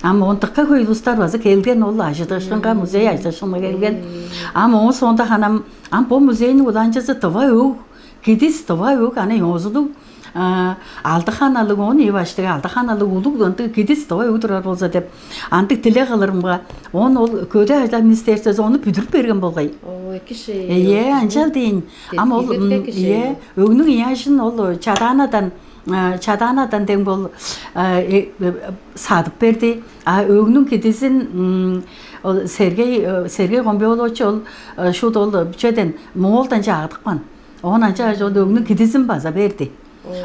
Ама онтакка көйлустар базы келген ол ажыдашканга музей ажыдашканга келген. Ама он сонда ханам бу музейнин уланчысы Тыва өг, кедис Тыва өг аны йозуду. Алдыханалык оны ебаштыгы алдыханалык улук онты кедис Тыва өг турар болса деп антык тиле кылырымга он ол көдө ажлар министерствосы оны бүдүрүп берген болгай. Ой, киши. Анчал дейин. Ама ол өгнүн яшын ол Чаданадан ден бол садып берди. Өгнүн кедисин Сергей Гомбеолович ол шуд ол бүчөден Моңолдан жагдыкман. Онанча ол өгнүн кедисин база берди.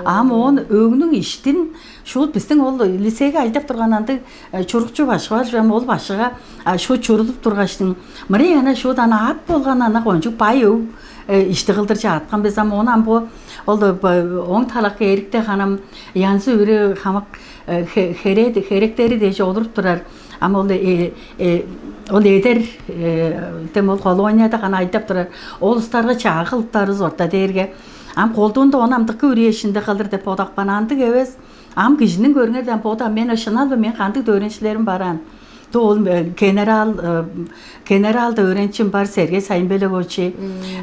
Ама он өгнүн иштин шул биздин ол лицейге айдап тургананды чурукчу башы бар, жам ол башыга шу чурулуп тургаштын. Мыре ана шудан ат болган ана кончук бай өг ишти кылдырчы аткан біз ама онан бу ол оң талакка эрикте ханам янсы үрі хамак херектери деши олуруп турар. Ама ол эдер ол колонияда гана айдап турар. Олустарга чагылыптары зорта дээрге. Ам колдуунда онамдыкы үрүешинде калдыр деп одакпананды эбес. Ам кишинин көрүнгөндөн пода мен ышыналбы мен кандык өөрөнчүлөрүм баран. Ол генерал да öğrencim бар Сергей Сайынбелович,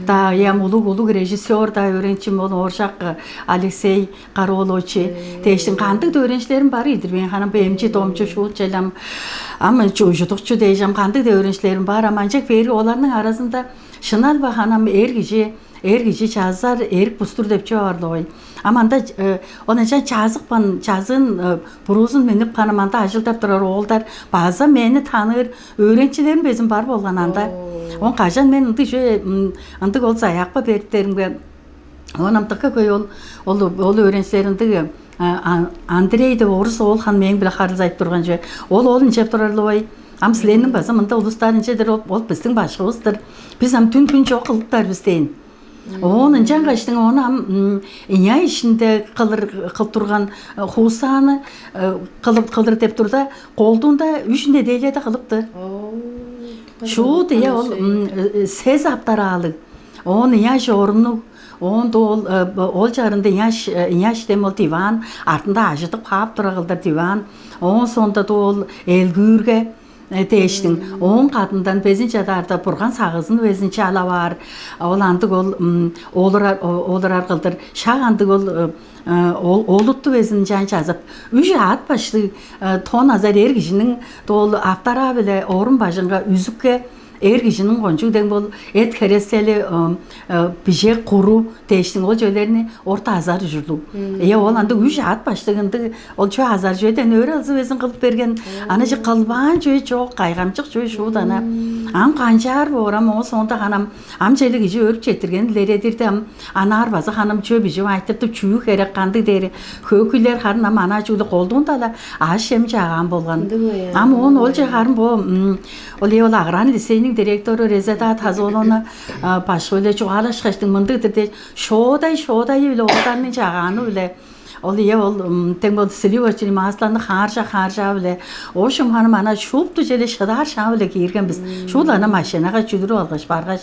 да ям улуг режиссер да öğrencim ол Оршак Алексей Каролович, тештин кандык öğrencilerim бар идир. Мен ханам бемчи домчу шул челам, ама жужудукчу дейжам кандык öğrencilerim бар. Аманчак бери олардын арасында шыналба ханам эр киши жазар эрик бустур деп чыгарды ой. Аманда онанча жазын бурузун менип канаманда ажылдап турар оолдар база мени тааныр öğrencilerim безим бар болгонанда. Он кажан мен ындык ол заякпа бердтеримге онамтыкка көй ол öğrencilerimдиги Андрей деп орус олхан мен биле карыз айтып турган же олун жеп турарлы ой. Ам силенин база мында улустарын жедер ол биздин башыбыздыр. Биз ам түн жок кылыптар бизден. Onun жаңғаштың оны иня ішінде қылып тұрған хусаны қылдыр деп тұрда қолдында үш неделеде қылыпты. Шу дия ол сез аптаралы. Оны яш орны ол жарында яш дем ол диван артында ажытып қап тұрағылдар диван. Он сонда ол элгүрге Тештин он катындан безинче дарда бурган сагызын өзүнчө ала бар. Ол андык олар кылдыр. Шагандык ол олутту өзүн жан жазып. Үч ат башты тон азар эр кишинин тол аптара беле орун башынга үзүккө эр кишинин кончук дең бол эт кересели бije куру тештин ол жөлөрүнү орта азар жүрдү. Ол анда үч ат баштыгынды ол чө азар жөдөн өрө алсы өзүн кылып берген. Ана же кылбан жөө жок, кайгамчык жөө шуудана. Ам канчар борам о сонда ханам ам желе киши өрүп жетирген лередирди ана арбазы ханам чөө бije айтып чүү керек канды дери. Көкүлөр харын ана жуулу колдунда ала ашем жаган болгон. Ам ол же харын бу ол агран лицейнин директору Резеда Тазолону башылы чугалаш каштын мындыдыр шодай үле оданын жаганы үле ол тең бол сливочный масланы харжа үле ошум ханым ана шупту желе шыдар шабыле кирген биз шул ана машинага жүгүрүп алгаш баргаш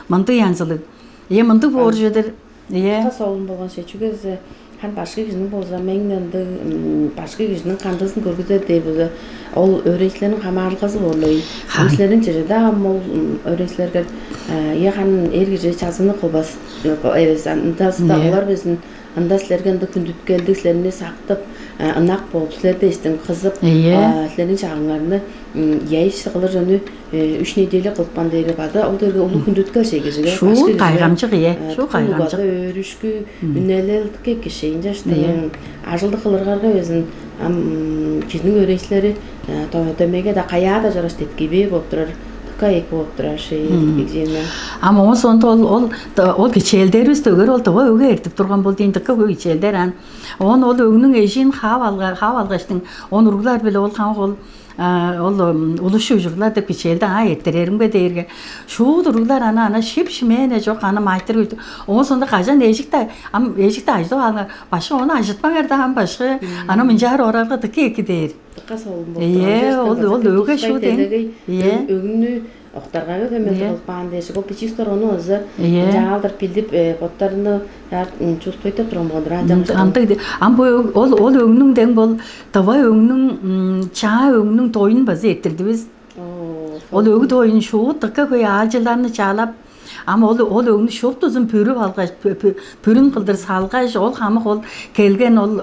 мынды янзылы мынды бор жедер тасолун болгон чугаазы хан башка кишинин болса меңненди башка кишинин кандысын көргүзөт дейбиз. Ол öğrencilerin камарлыгы болой. Öğrencilerin жерде ол öğrencilerге яхан эргиже жазыны кылбас. Эбес андастагылар биздин анда силерге күндүт келдик, силерни сактап ынак болуп силерде эстен кызып, силердин чагыңарны яйш кылыр жөнү 3 неделе кылпан деги барды. Ол жерге улуу күндүт келсе кежеге. Шу кайгамчык шу кайгамчык. Өрүшкү үнелелдикке кишейин жаштын ажылды кылыргарга өзүн кишинин öğrencileri tömege de kayada жараш теткиби болуп турар. Кайык болуп турар шейгеме. Ама он сонда ол кичелдерибиз төгөр ол тоо өгө эртип турган болду эndi көө кичелдер ан. Ол өгнүң эжин хав алгаштын он ургулар беле ол кам ол улусчу ужурлар деп кичелди эртереримге дээрге. Шул ургулар ана шипшимене жок аны майтыр. Он сонда кажан эжикте ажды аны башка оны ажытпаңар да башка аны мынжар орарга тыки эки дээр. Ол өгө шу дейм. Өгүнү Оқтарға көмек баан деші. Ол печистор оны өзі жаңалдар пилдіп боттарыны чувствойтып тұрған болдыр. Ол өңнің ден бол Тыва өңнің чаа өңнің тойын базы еттірді біз. Ол өгі тойын шуы тұққа көй ажыларны чалап Ama ol öňni şop uzun pürüp algaç, pürün kıldır salgaç, ol hamık ol kelgen ol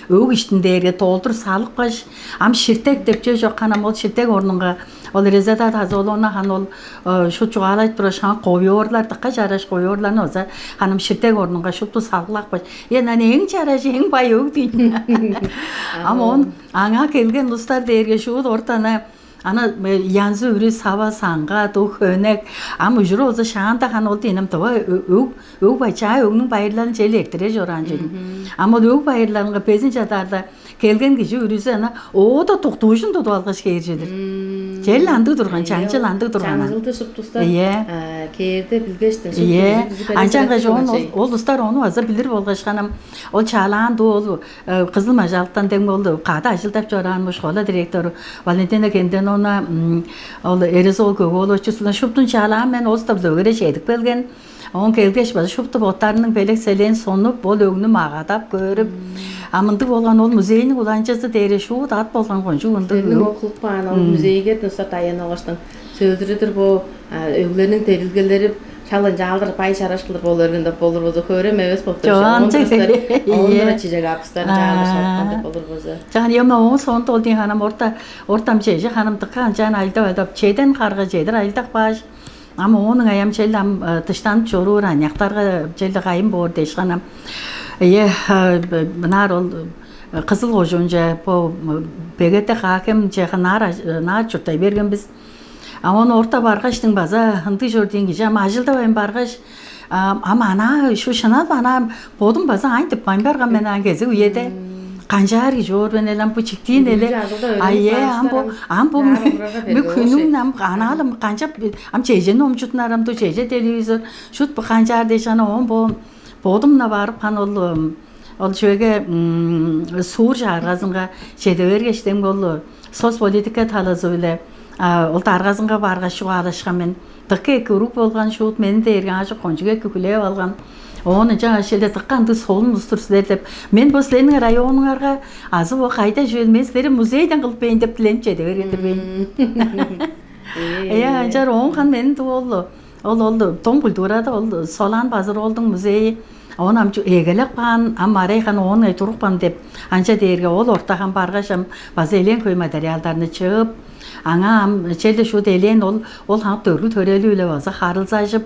ög iştindäge toldur salyp baş. Am şirtek depçe jok hanam ol şirtek ornunga ol rezada tazolona han ol şu çugaalaç buraşan koýorlar, tıqa jaraş koýorlar oza hanam şirtek ornunga şopdu saglak baş. Ýa eň jaraş eň bay ög diýin. Ama on aňa kelgen dostlar derge şu ortana Ana yansı ürü sava sanga to hönek am ujuru oza şanta han oldu inam Tыва ög bayça ögünün bayırlarını çelektire jorancı. Ama ög bayırlarını pezin çatarda kelgen kişi ürüsü ana o da toqtuğuşun da alğaş keyircedir. Çellandı durgan, çançılandı durgan. Çançıldı şıptustar keyirde bilgeçtir. Ançanğa joğun ol dostlar onu azı bilir bolgaşkanam. Ol çalandı ol Kızıl Majalyktan deň boldu. Qada aşıldap joranmış şkola direktoru Valentina Kenden ona ol erizol kögoloçusuna şuptun çalan men ostab dögere şedik belgen. On kelgeç başı şuptu botlarının belek selen sonup bol ögnü mağadap görüp amındı bolan ol muzeyin ulançası dere şu dat bolgan konju undu. Okup pan ol muzeyge nusa tayan olaştın. Sözdürüdür bu öglerinin terilgeleri çalın jaldırıp pay şaraşkılır bolurgunda bolur bozu körem eves boldur. Onlara çiçek apstar jaldırıp bolur bozu. Jan yama on son toldin hanam ortam çeje hanam tıkan jan ayda çeden qarga jeder aydak baş. Ama onun ayam çelam dıştan çorur anyaktarga çelde gayım bor deşganam. Bunar ol Kızıl Hoşunca bu begete hakim çehanar çurtay bergen biz. Ama onu orta bargaçtın baza hıntı jordin gije ama ajılda bayım bargaç ama ana şu şanat bana bodum baza aynı bayım bergan men angezi uyede. Kanjar jor ben elam bu çıktın ele. Ayye ambo mükünüm nam kanalım kanca am çejen omçutnaram to çeje televizor şut bu kanjar deşana on bu bodumna barıp han ol şöyle sur jargazınga şede vergeçten bollu sos politika talazıyle ol targazınga bargaç şugalaşgan men tıkke körük bolgan şut meni de ergen aşık konjuga küle algan Onu жаңа шелде тыққанды солын ұстырсыздар деп. Мен бұл сілерінің районыңарға азы о қайда жөлмен сілері музейден қылып бейін деп тілем жеді беретір бейін. Жар оңған мен ол тоң культурада ол солан базыр олдың музейі. Оны амчу егелек баған, ам арайған оны тұрық баған деп. Анша дерге ол ортақан барғашам базы елен көй материалдарыны чығып. Аңа шелде шу делен ол ханқ төргіл төрелі өлі базы қарылза жып.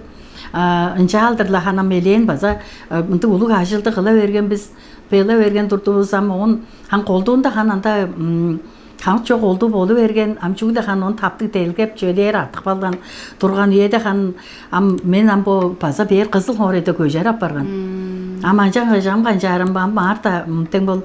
Inçaldırla hanam eleyen baza mıntık ulu aşıldı kıla vergen biz böyle vergen durduğumuz ama on han kolduğunda hananda han çok oldu bolu vergen amçuğu da han on taptık delgep çöler artık baldan durgan üyede han men am bu baza bir kızıl horede göjer apargan ama jam ganjarım bam marta ten bol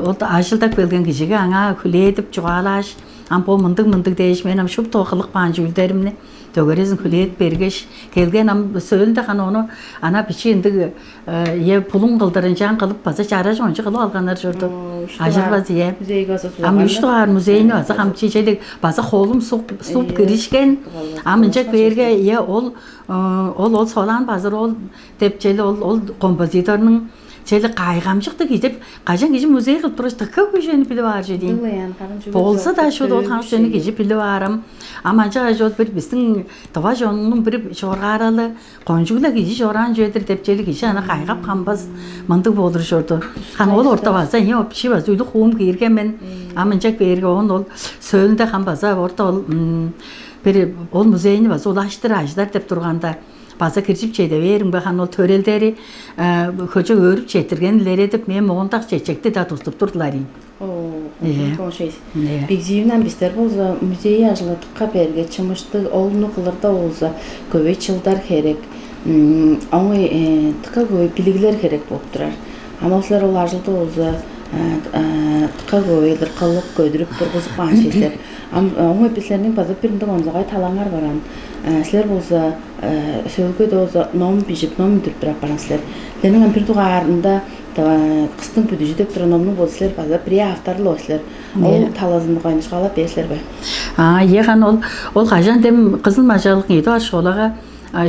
o da aşıldak belgen kişiге аңа küle edip çuğalaş am bu mıntık değiş men am şup toqılık ban jülderimni Tögerezin kület bergeç kelgen am söylende han onu ana biçi indi ye pulun kıldırıncan kılıp baza çara joncu kılıp alganlar jurdu. Ajırbaz ye. Am üçtüğar muzeyini baza ham çiçelik baza holum sup girişken am incek berge ye ol solan bazır ol tepçeli ol kompozitorunun Çeli qayğamçıqdı gidip qajan gece muzey qılıb turuşdu köküjeni bilib var jedin. Bolsa da şu dol hanşeni gece bilib varım. Ama ancaq jod bir bizin Tыва jonunun bir çorgааралы konjugla gece joran jedir tepçeli gece ana qayğap qambaz mındık boldur jordu. Han ol orta baza ye o pişi baz uydu xuum girgen men amancak berge on ol söylünde qambaza orta ol bir ol muzeyini baz ulaştırajlar dep turganda Baza kirjip çeyde verin bakan ol törelderi köçe örüp çetirgenler edip men moğundaq çeçekti da tutup durdular. Bigzivden bizler bolsa müzeyi ajılatıqqa berge çımıştı olunu kılırda olsa köve çılдар kerek. Ama tıqa köve biligler kerek bolup durar. Ama oslar ol ajılda olsa tıqa köveler qılıp köydürüp turguzuk ban şeyler. Ama bizlerinin baza birinde onzagay talanlar baran. Sizler bolsa söylgöde olsa nom pişip nom müdürüp bırak baran sizler. Sizlerin bir tuğarında qыстың бүдүжі деп тұран омның болсылар база бір авторлы осылар. Ол талазынды қайнышқалап бесілер бай. Еған ол қажан дем қызыл мажалық еді аршолаға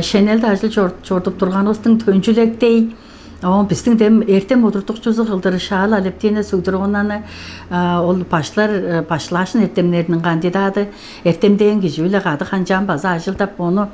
шенелді ажыл жордып тұрған остың төнчілектей. Біздің дем ертем отырдық жүзі қылдыры шағыл алептейіне сөгдірғананы ол башлашын ертемлерінің қандидаты ертемдеген кежуілі қады қанжан база ажылдап оны